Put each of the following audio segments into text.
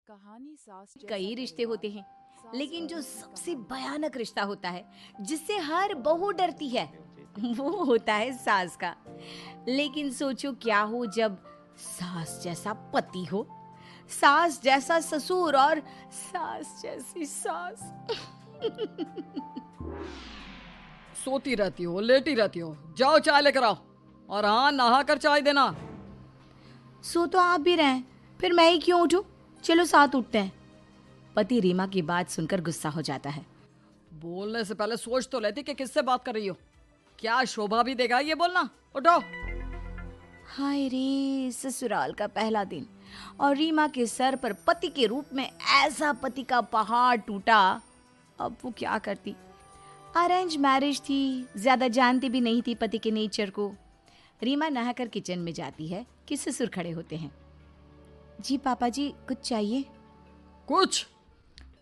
कहानी सास कई जैसा रिश्ते परिवार, होते हैं, सास लेकिन जो बहू की सबसे कहानी। भयानक रिश्ता होता है, जिससे हर बहू डरती है, वो होता है सास का। लेकिन सोचो क्या हो जब सास जैसा पति हो, सास जैसा ससुर और सास जैसी सास। सोती रहती हो, लेटी रहती हो, जाओ चाय लेकर आओ। और हाँ, नहा कर चाय देना। सो तो आप भी रहें, फिर मैं ही क्यों उठूं? चलो साथ उठते हैं। पति रीमा की बात सुनकर गुस्सा हो जाता है। बोलने से पहले सोच तो लेती कि किससे बात कर रही हो। क्या शोभा भी देगा ये बोलना। उठो। हाय रे, ससुराल का पहला दिन और रीमा के सर पर पति के रूप में ऐसा पति का पहाड़ टूटा। अब वो क्या करती? अरेंज मैरिज थी, ज्यादा जानती भी नहीं थी पति के नेचर को। रीमा नहाकर किचन में जाती है कि ससुर खड़े होते हैं। जी पापा जी, कुछ चाहिए? कुछ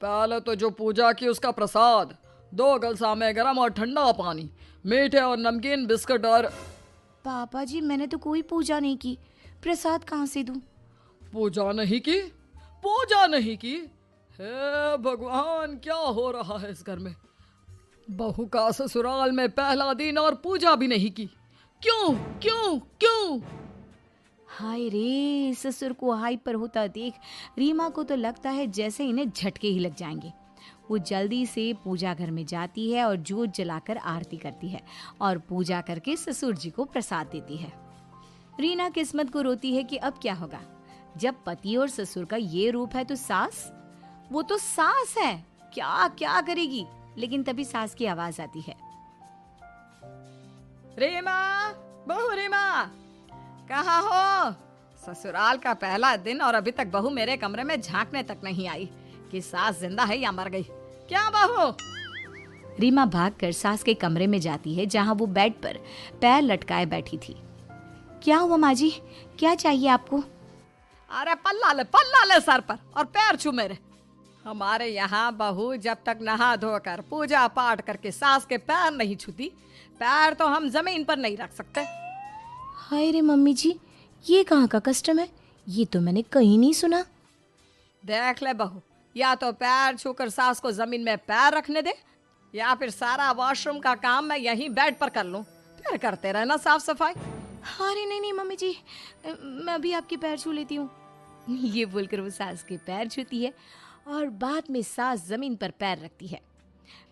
पहले तो जो पूजा की उसका प्रसाद, 2 गलसा में गरम और ठंडा पानी, मीठे और नमकीन बिस्कुट और पापा जी, मैंने तो कोई पूजा नहीं की, प्रसाद कहाँ से दूं? पूजा नहीं की। पूजा नहीं की। हे भगवान, क्या हो रहा है इस घर में। बहू का ससुराल में पहला दिन और पूजा भी नहीं की। क्यों क्यों क्यों? हाय रे, ससुर को हाइपर होता देख रीमा को तो लगता है जैसे इन्हें झटके ही लग जाएंगे। वो जल्दी से पूजा घर में जाती है और जोत जलाकर आरती करती है और पूजा करके ससुर जी को प्रसाद देती है। रीना किस्मत को रोती है कि अब क्या होगा जब पति और ससुर का ये रूप है तो सास, वो तो सास है, क्या क्या करेगी। लेकिन तभी सास की आवाज आती है। रीमा, बहू रीमा, कहाँ हो? ससुराल का पहला दिन और अभी तक बहू मेरे कमरे में झांकने तक नहीं आई कि सास जिंदा है या मर गई। क्या बहू? रीमा भागकर सास के कमरे में जाती है जहां वो बेड पर पैर लटकाए बैठी थी। क्या हुआ माँ जी, क्या चाहिए आपको? अरे पल्ला ले सर पर और पैर छू मेरे। हमारे यहाँ बहू जब तक नहा धोकर पूजा पाठ करके सास के पैर नहीं छूती, पैर तो हम जमीन पर नहीं रख सकते। हाय रे मम्मी जी, ये कहाँ का कस्टम है? ये तो मैंने कहीं नहीं सुना। देख ले बहू, या तो पैर छूकर सास को जमीन में पैर रखने दे, या फिर सारा वॉशरूम का काम मैं यहीं बेड पर कर लूं, फिर करते रहना साफ सफाई। अरे नहीं नहीं मम्मी जी, मैं अभी आपके पैर छू लेती हूँ। ये बोलकर वो सास के पैर छूती है और बाद में सास जमीन पर पैर रखती है।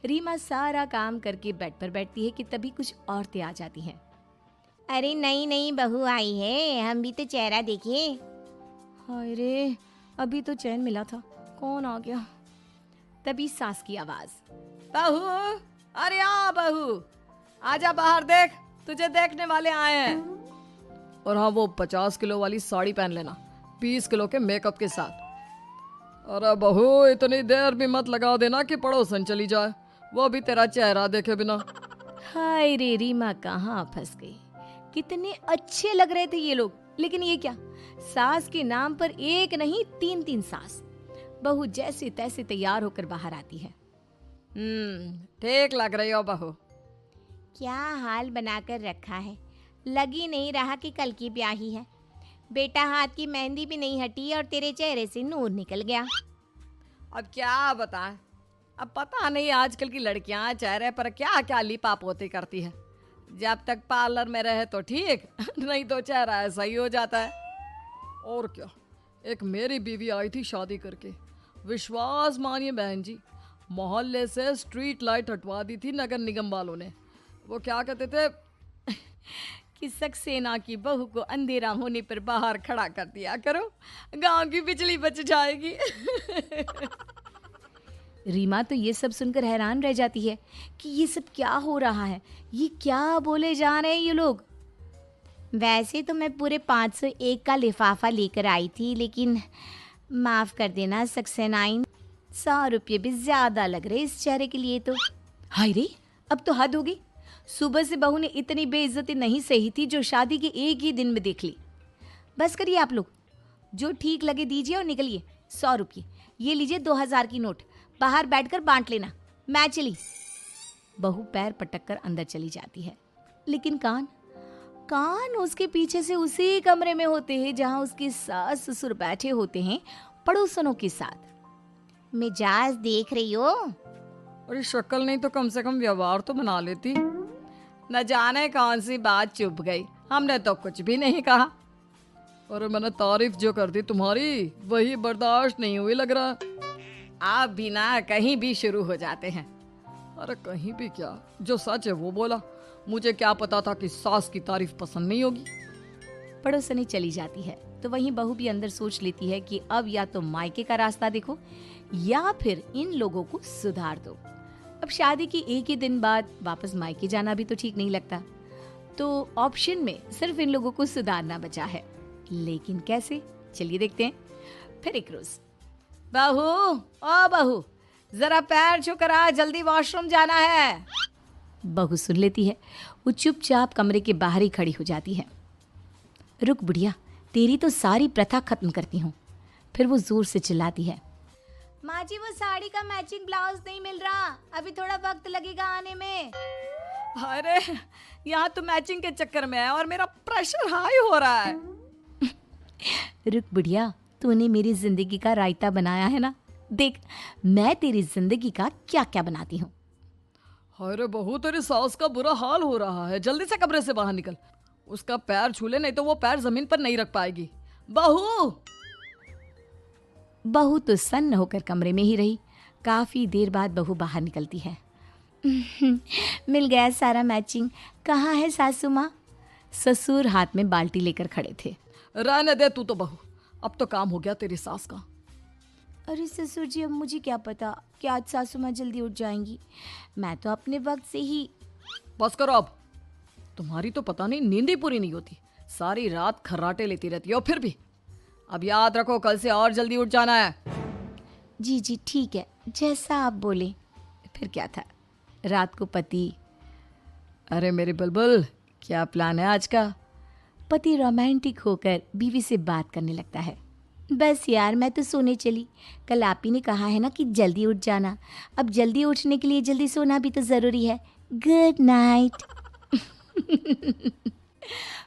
रीमा सारा काम करके बेड पर बैठती है कि तभी कुछ औरतें आ जाती हैं। अरे नई नई बहू आई है, हम भी तो चेहरा देखिए। हाय रे, अभी तो चैन मिला था, कौन आ गया? तभी सास की आवाज। बहू, अरे आ बहू, आजा बाहर, देख तुझे देखने वाले आए हैं। और हाँ, वो 50 किलो वाली साड़ी पहन लेना, 20 किलो के मेकअप के साथ। अरे बहू, इतनी देर भी मत लगा देना कि पड़ोसन चली जाए, वो भी तेरा चेहरा देखे बिना। हाय रे, रीमा कहाँ फंस गई। कितने अच्छे लग रहे थे ये लोग, लेकिन ये क्या, सास के नाम पर एक नहीं तीन तीन सास। बहू जैसे तैसे तैयार होकर बाहर आती है। ठीक लग रही हो बहू। क्या हाल बनाकर रखा है, लगी नहीं रहा कि कल की ब्याही है। बेटा, हाथ की मेहंदी भी नहीं हटी और तेरे चेहरे से नूर निकल गया। अब क्या बताएं, अब पता नहीं आजकल की लड़कियां चेहरे पर क्या क्या लिपा पोती करती है। जब तक पार्लर में रहे तो ठीक, नहीं तो चेहरा ऐसा ही हो जाता है। और क्या, एक मेरी बीवी आई थी शादी करके, विश्वास मानिए बहन जी, मोहल्ले से स्ट्रीट लाइट हटवा दी थी नगर निगम वालों ने। वो क्या कहते थे कि सक्सेना की बहू को अंधेरा होने पर बाहर खड़ा कर दिया करो, गांव की बिजली बच जाएगी। रीमा तो ये सब सुनकर हैरान रह जाती है कि ये सब क्या हो रहा है, ये क्या बोले जा रहे हैं ये लोग। वैसे तो मैं पूरे 501 का लिफाफा लेकर आई थी, लेकिन माफ कर देना सक्सेनाइन, 100 रुपये भी ज्यादा लग रहे इस चेहरे के लिए तो। हाय रे, अब तो हद होगी। सुबह से बहू ने इतनी बेइज्जती नहीं सही थी जो शादी के एक ही दिन में देख ली। बस करिए आप लोग, जो ठीक लगे दीजिए और निकलिए। 100 रुपये, ये लीजिए 2000 की नोट, बाहर बैठकर बांट लेना, मैं चली। बहू पैर पटक कर अंदर चली जाती है, लेकिन कान कान उसके पीछे से उसी कमरे में होते हैं जहां उसके सास ससुर बैठे होते हैं। पड़ोसनों के साथ। मिजाज देख रही हो? अरे शक्ल नहीं तो कम से कम व्यवहार तो बना लेती। न जाने कौन सी बात चुप गई, हमने तो कुछ भी नहीं कहा। और मैंने तारीफ जो कर दी तुम्हारी, वही बर्दाश्त नहीं हुई लग रहा। आप भी ना कहीं भी शुरू हो जाते हैं। अरे कहीं भी क्या, जो सच है वो बोला। मुझे क्या पता था कि सास की तारीफ पसंद नहीं होगी। पड़ोसनी चली जाती है तो वहीं बहू भी अंदर सोच लेती है कि अब या तो मायके का रास्ता देखो या फिर इन लोगों को सुधार दो। अब शादी की एक ही दिन बाद वापस मायके जाना भी तो ठीक नहीं लगता, तो ऑप्शन में सिर्फ इन लोगों को सुधारना बचा है। लेकिन कैसे, चलिए देखते हैं। फिर एक रोज, बहू ओ बहू, जरा पैर छू कर आ, जल्दी वॉशरूम जाना है। बहू सुन लेती है, वो चुपचाप कमरे के बाहर ही खड़ी हो जाती है। रुक बुढ़िया, तेरी तो सारी प्रथा खत्म करती हूँ। फिर वो जोर से चिल्लाती है, माँ जी वो साड़ी का मैचिंग ब्लाउज नहीं मिल रहा, अभी थोड़ा वक्त लगेगा आने में। अरे यहाँ तो मैचिंग के चक्कर में है और मेरा प्रेशर हाई हो रहा है। रुक बुढ़िया, तूने मेरी जिंदगी का रायता बनाया है ना, देख मैं तेरी जिंदगी का क्या क्या बनाती हूँ। अरे बहू, तेरी सास का बुरा हाल हो रहा है, जल्दी से कमरे से बाहर निकल। उसका पैर छू ले, नहीं तो वो पैर जमीन पर नहीं रख पाएगी। बहू। बहू तो सन्न होकर कमरे में ही रही। काफी देर बाद बहू बाहर निकलती है। मिल गया सारा मैचिंग, कहाँ है सासू माँ? ससुर हाथ में बाल्टी लेकर खड़े थे। रहने दे तू तो बहू, अब तो काम हो गया तेरी सास का। अरे ससुर जी, अब मुझे क्या पता कि आज सासू माँ जल्दी उठ जाएंगी, मैं तो अपने वक्त से ही। बस करो अब, तुम्हारी तो पता नहीं नींद ही पूरी नहीं होती, सारी रात खर्राटे लेती रहती हो। फिर भी अब याद रखो, कल से और जल्दी उठ जाना है। जी जी ठीक है, जैसा आप बोले। फिर क्या था, रात को पति, अरे मेरी बुलबुल, क्या प्लान है आज का? पति रोमांटिक होकर बीवी से बात करने लगता है। बस यार, मैं तो सोने चली, कल आप ही ने कहा है ना कि जल्दी उठ जाना, अब जल्दी उठने के लिए जल्दी सोना भी तो ज़रूरी है। Good night.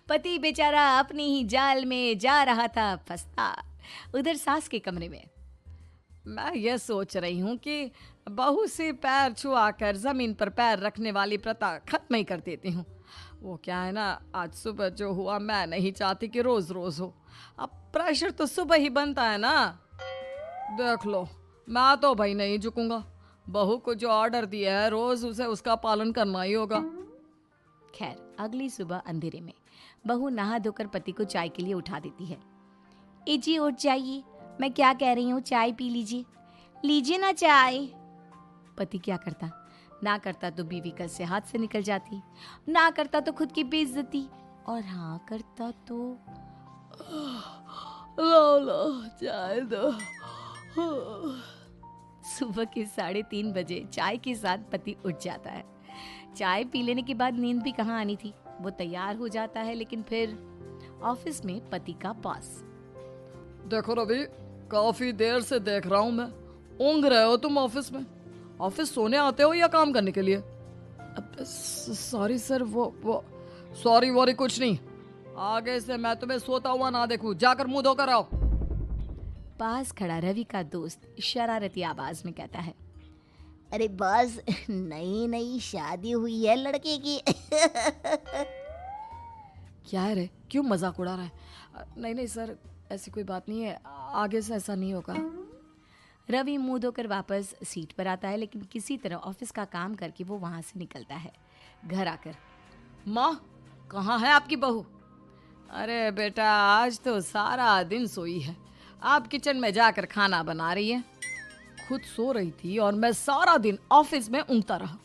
पति बेचारा अपनी ही जाल में जा रहा था फंसता। उधर सास के कमरे में मैं ये सोच रही हूँ कि बहू से पैर छुआ कर जमीन पर पैर रखने वाली प्रथा खत्म ही कर देती हूँ। वो क्या है ना, आज सुबह जो हुआ मैं नहीं चाहती कि रोज रोज हो। अब प्रेशर तो सुबह ही बनता है ना। देख लो, मैं तो भाई नहीं झुकूंगा। बहू को जो ऑर्डर दिया है रोज उसे उसका पालन करना ही होगा। खैर, अगली सुबह अंधेरे में बहू नहा धोकर पति को चाय के लिए उठा देती है। ए जी उठ जाइए, मैं क्या कह रही हूँ, चाय पी लीजिए। लीजिए ना चाय। पति क्या करता, ना करता तो बीवी का से हाथ से निकल जाती, ना करता तो खुद की बेइज्जती, और हाँ करता तो लो लो चाय दो। सुबह के 3:30 बजे चाय के साथ पति उठ जाता है। चाय पी लेने के बाद नींद भी कहाँ आनी थी, वो तैयार हो जाता है। लेकिन फिर ऑफिस में पति का बॉस, देखो रवि, काफी देर से देख रहा हूँ मैं, ऊँघ रहे हो तुम ऑफिस में। ऑफिस सोने आते हो या काम करने के लिए? सॉरी सर, वो सॉरी वॉरी कुछ नहीं। आगे से मैं तुम्हें सोता हुआ ना देखूं, जाकर मुंह धोकर आओ। पास खड़ा रवि का दोस्त शरारती आवाज में कहता है, अरे बॉस, नई नई शादी हुई है लड़के की। क्या है रे, क्यों मजाक उड़ा रहा है? नहीं नहीं सर, ऐसी कोई बात नहीं है, आगे से ऐसा नहीं होगा। रवि मुंह धोकर वापस सीट पर आता है, लेकिन किसी तरह ऑफिस का काम करके वो वहां से निकलता है। घर आकर, माँ कहाँ है आपकी बहू? अरे बेटा, आज तो सारा दिन सोई है। आप किचन में जाकर खाना बना रही है। खुद सो रही थी और मैं सारा दिन ऑफिस में ऊँघता रहा।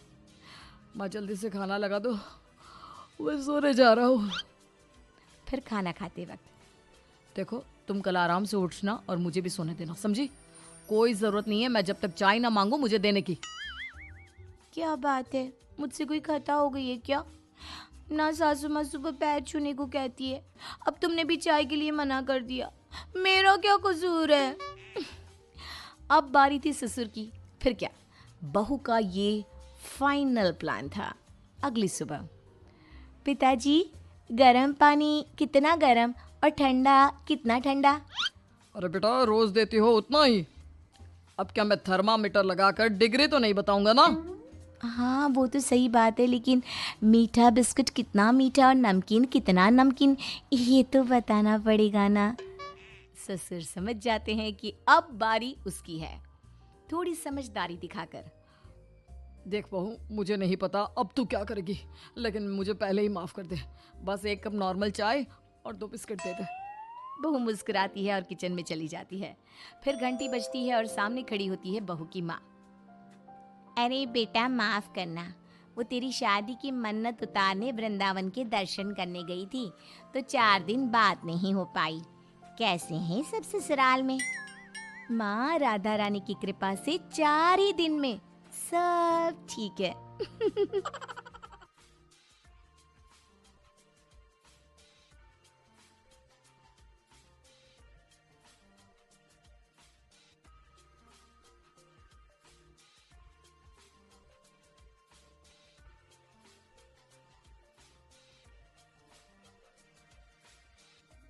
माँ जल्दी से खाना लगा दो, मैं सोने जा रहा हूँ। फिर खाना खाते वक्त, देखो तुम कल आराम से उठना और मुझे भी सोने देना, समझी? कोई जरूरत नहीं है मैं जब तक चाय ना मांगू मुझे देने की। क्या बात है, मुझसे कोई खता हो गई है क्या? ना सासू माँ सुबह पैर छूने को कहती है, अब तुमने भी चाय के लिए मना कर दिया, मेरा क्या कसूर है? अब बारी थी ससुर की। फिर क्या, बहू का ये फाइनल प्लान था। अगली सुबह, पिताजी गरम पानी कितना गरम और ठंडा कितना ठंडा? अरे बेटा रोज देती हो उतना ही। अब क्या मैं थर्मामीटर लगाकर डिग्री तो नहीं बताऊंगा ना। हाँ वो तो सही बात है, लेकिन मीठा बिस्कुट कितना मीठा और नमकीन कितना नमकीन, ये तो बताना पड़ेगा ना। ससुर समझ जाते हैं कि अब बारी उसकी है, थोड़ी समझदारी दिखाकर। देख बहू, मुझे नहीं पता अब तू क्या करेगी, लेकिन मुझे पहले ही माफ कर दे। बस 1 कप नॉर्मल चाय और 2 बिस्किट दे दे। बहू मुस्कुराती है और किचन में चली जाती है। फिर घंटी बजती है और सामने खड़ी होती है बहू की माँ। अरे बेटा माफ करना, वो तेरी शादी की मन्नत उतारने वृंदावन के दर्शन करने गई थी, तो 4 दिन बाद नहीं हो पाई। कैसे हैं सब ससुराल में? माँ राधा रानी की कृपा से 4 ही दिन में सब ठीक है।